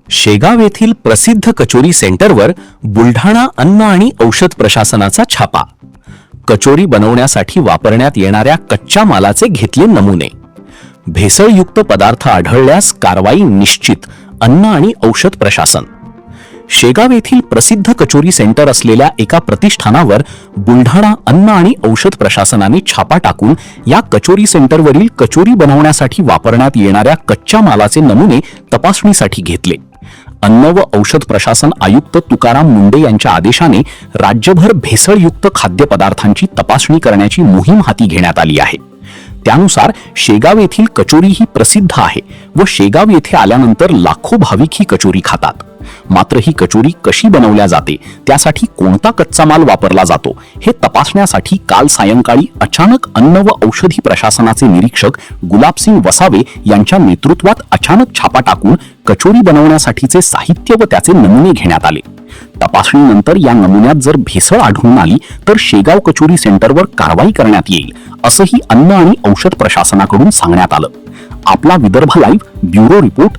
शेगाव येथील प्रसिद्ध कचोरी सेंटरवर बुलढाणा अन्न आणि औषध प्रशासनाचा छापा. कचोरी बनवण्यासाठी वापरण्यात येणाऱ्या कच्च्या मालाचे घेतले नमुने. भेसळयुक्त पदार्थ आढळल्यास कारवाई निश्चित, अन्न आणि औषध प्रशासन. शेगाव येथील प्रसिद्ध कचोरी सेंटर असलेल्या एका प्रतिष्ठानावर बुलढाणा अन्न आणि औषध प्रशासनाने छापा टाकून या कचोरी सेंटरवरील कचोरी बनवण्यासाठी वापरण्यात येणाऱ्या कच्च्या मालाचे नमुने तपासणीसाठी घेतले. अन्न व औषध प्रशासन आयुक्त तुकाराम मुंडे यांच्या आदेशाने राज्यभर भेसळयुक्त खाद्यपदार्थांची तपासणी करण्याची मोहीम हाती घेण्यात आली आहे. त्यानुसार शेगाव येथील कचोरी ही प्रसिद्ध आहे व शेगाव येथे आल्यानंतर लाखो भाविक ही कचोरी खातात. मात्र ही कचोरी कशी बनवल्या जाते, त्यासाठी कोणता कच्चा माल वापरला जातो हे तपासण्यासाठी काल सायंकाळी अचानक अन्न व औषधी प्रशासनाचे निरीक्षक गुलाबसिंग वसावे यांच्या नेतृत्वात अचानक छापा टाकून कचोरी बनवण्यासाठीचे साहित्य व त्याचे नमुने घेण्यात आले. तपासणीनंतर या नमुन्यात जर भेसळ आढळून आली तर शेगाव कचोरी सेंटरवर कारवाई करण्यात येईल, असंही अन्न आणि औषध प्रशासनाकडून सांगण्यात आलं. आपला विदर्भ लाईव्ह ब्युरो रिपोर्ट